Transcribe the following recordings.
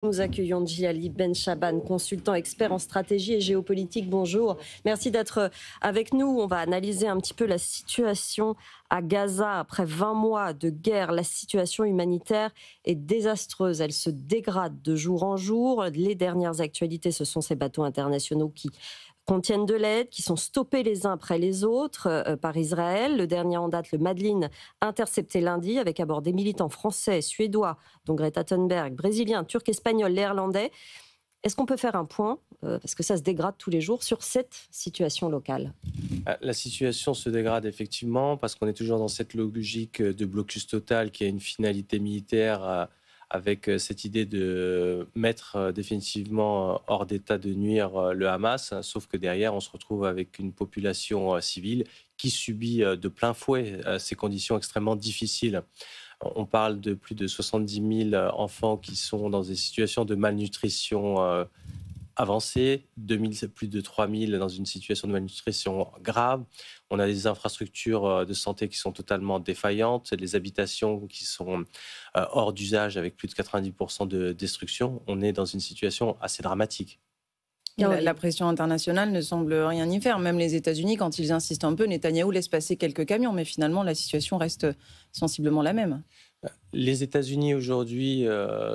Nous accueillons Djillali Benchaban, consultant expert en stratégie et géopolitique. Bonjour, merci d'être avec nous. On va analyser un petit peu la situation à Gaza. Après 20 mois de guerre, la situation humanitaire est désastreuse. Elle se dégrade de jour en jour. Les dernières actualités, ce sont ces bateaux internationaux qui contiennent de l'aide, qui sont stoppés les uns après les autres par Israël. Le dernier en date, le Madeleine, intercepté lundi avec à bord des militants français, suédois, dont Greta Thunberg, brésiliens, turcs, espagnols, néerlandais. Est-ce qu'on peut faire un point, parce que ça se dégrade tous les jours, sur cette situation locale? La situation se dégrade effectivement parce qu'on est toujours dans cette logique de blocus total qui a une finalité militaire avec cette idée de mettre définitivement hors d'état de nuire le Hamas, sauf que derrière on se retrouve avec une population civile qui subit de plein fouet ces conditions extrêmement difficiles. On parle de plus de 70 000 enfants qui sont dans des situations de malnutrition avancée, plus de 3 000 dans une situation de malnutrition grave. On a des infrastructures de santé qui sont totalement défaillantes, les habitations qui sont hors d'usage avec plus de 90% de destruction. On est dans une situation assez dramatique. La pression internationale ne semble rien y faire. Même les États-Unis, quand ils insistent un peu, Netanyahou laisse passer quelques camions, mais finalement la situation reste sensiblement la même. Les États-Unis aujourd'hui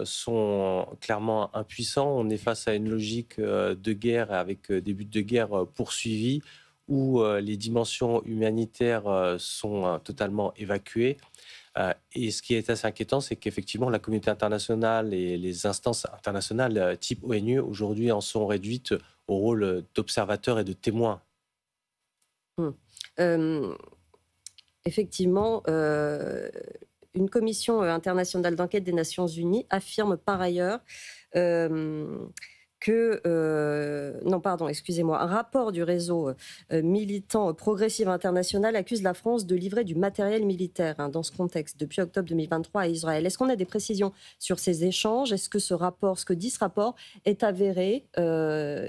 sont clairement impuissants. On est face à une logique de guerre avec des buts de guerre poursuivis où les dimensions humanitaires sont totalement évacuées. Et ce qui est assez inquiétant, c'est qu'effectivement la communauté internationale et les instances internationales type ONU aujourd'hui en sont réduites au rôle d'observateurs et de témoins. Effectivement, une commission internationale d'enquête des Nations Unies affirme par ailleurs un rapport du réseau militant progressif international accuse la France de livrer du matériel militaire dans ce contexte depuis octobre 2023 à Israël. Est-ce qu'on a des précisions sur ces échanges? Est-ce que ce que dit ce rapport est avéré?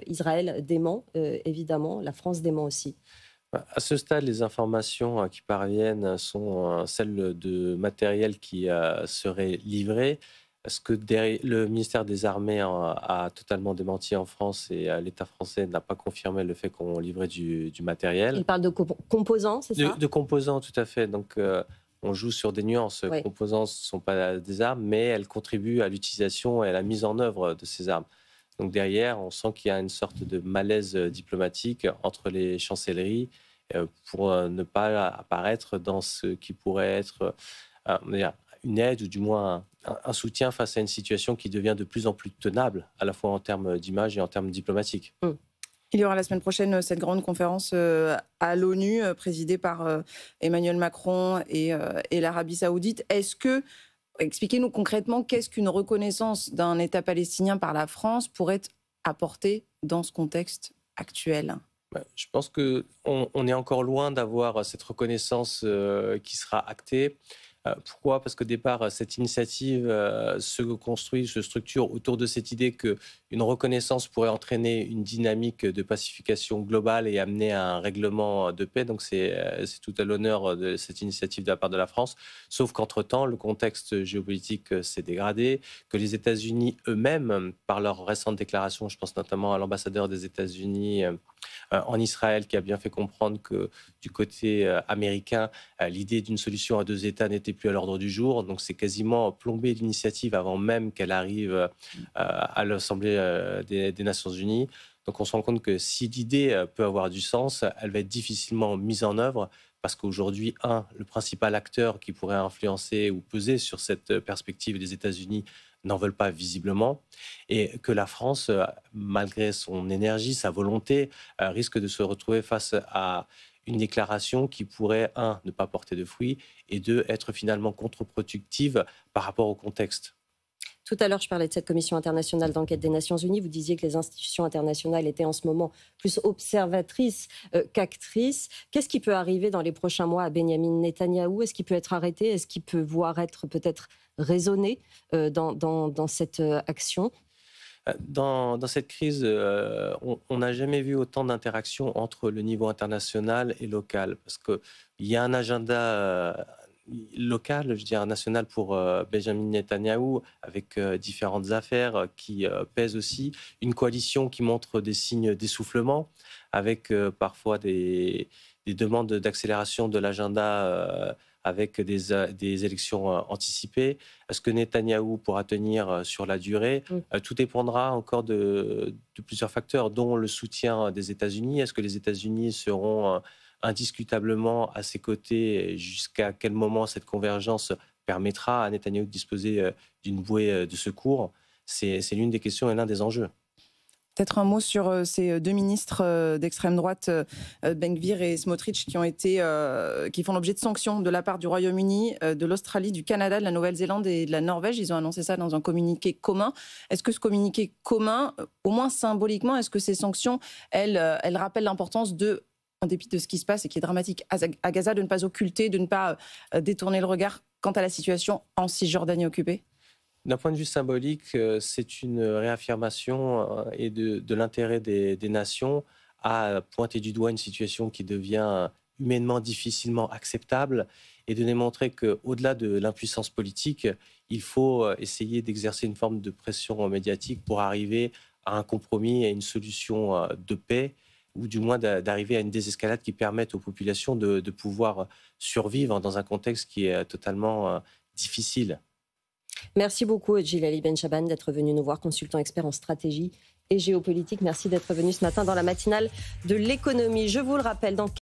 Israël dément, évidemment, la France dément aussi. À ce stade, les informations qui parviennent sont celles de matériel qui serait livré. Ce que le ministère des Armées a totalement démenti en France et l'État français n'a pas confirmé le fait qu'on livrait du matériel. Il parle de composants, c'est ça? De composants, tout à fait. Donc, on joue sur des nuances. Oui. Les composants ne sont pas des armes, mais elles contribuent à l'utilisation et à la mise en œuvre de ces armes. Donc derrière, on sent qu'il y a une sorte de malaise diplomatique entre les chancelleries pour ne pas apparaître dans ce qui pourrait être une aide ou du moins un soutien face à une situation qui devient de plus en plus tenable, à la fois en termes d'image et en termes diplomatiques. Il y aura la semaine prochaine cette grande conférence à l'ONU présidée par Emmanuel Macron et l'Arabie Saoudite. Expliquez-nous concrètement qu'est-ce qu'une reconnaissance d'un État palestinien par la France pourrait apporter dans ce contexte actuel? Je pense qu'on est encore loin d'avoir cette reconnaissance qui sera actée. Pourquoi? Parce qu'au départ, cette initiative se structure autour de cette idée qu'une reconnaissance pourrait entraîner une dynamique de pacification globale et amener à un règlement de paix. Donc c'est tout à l'honneur de cette initiative de la part de la France. Sauf qu'entre-temps, le contexte géopolitique s'est dégradé, que les États-Unis eux-mêmes, par leurs récentes déclarations, je pense notamment à l'ambassadeur des États-Unis en Israël, qui a bien fait comprendre que du côté américain, l'idée d'une solution à deux États n'était plus à l'ordre du jour. Donc c'est quasiment plombé l'initiative avant même qu'elle arrive à l'Assemblée des Nations Unies. Donc on se rend compte que si l'idée peut avoir du sens, elle va être difficilement mise en œuvre parce qu'aujourd'hui, le principal acteur qui pourrait influencer ou peser sur cette perspective des États-Unis n'en veulent pas visiblement, et que la France, malgré son énergie, sa volonté, risque de se retrouver face à une déclaration qui pourrait, ne pas porter de fruits, et deux, être finalement contre-productive par rapport au contexte. Tout à l'heure, je parlais de cette commission internationale d'enquête des Nations Unies. Vous disiez que les institutions internationales étaient en ce moment plus observatrices qu'actrices. Qu'est-ce qui peut arriver dans les prochains mois à Benyamin Netanyahou? Est-ce qu'il peut être arrêté? Est-ce qu'il peut voir être peut-être raisonné dans cette action? Dans cette crise, on n'a jamais vu autant d'interactions entre le niveau international et local, parce qu'il y a un agenda local, je dirais national pour Benjamin Netanyahou, avec différentes affaires qui pèsent aussi. Une coalition qui montre des signes d'essoufflement, avec parfois des demandes d'accélération de l'agenda avec des élections anticipées. Est-ce que Netanyahou pourra tenir sur la durée? Tout dépendra encore de plusieurs facteurs, dont le soutien des États-Unis. Est-ce que les États-Unis seront indiscutablement à ses côtés? Jusqu'à quel moment cette convergence permettra à Netanyahou de disposer d'une bouée de secours? C'est l'une des questions et l'un des enjeux. Peut-être un mot sur ces deux ministres d'extrême droite, Ben Gvir et Smotrich, qui font l'objet de sanctions de la part du Royaume-Uni, de l'Australie, du Canada, de la Nouvelle-Zélande et de la Norvège. Ils ont annoncé ça dans un communiqué commun. Est-ce que ce communiqué commun, au moins symboliquement, est-ce que ces sanctions, elles rappellent l'importance en dépit de ce qui se passe et qui est dramatique à Gaza, de ne pas occulter, de ne pas détourner le regard quant à la situation en Cisjordanie occupée? D'un point de vue symbolique, c'est une réaffirmation et de l'intérêt des nations à pointer du doigt une situation qui devient humainement difficilement acceptable et de démontrer qu'au-delà de l'impuissance politique, il faut essayer d'exercer une forme de pression médiatique pour arriver à un compromis et une solution de paix, ou du moins d'arriver à une désescalade qui permette aux populations de pouvoir survivre dans un contexte qui est totalement difficile. Merci beaucoup, Djilali Benchaban, d'être venu nous voir, consultant expert en stratégie et géopolitique. Merci d'être venu ce matin dans la matinale de l'économie. Je vous le rappelle, dans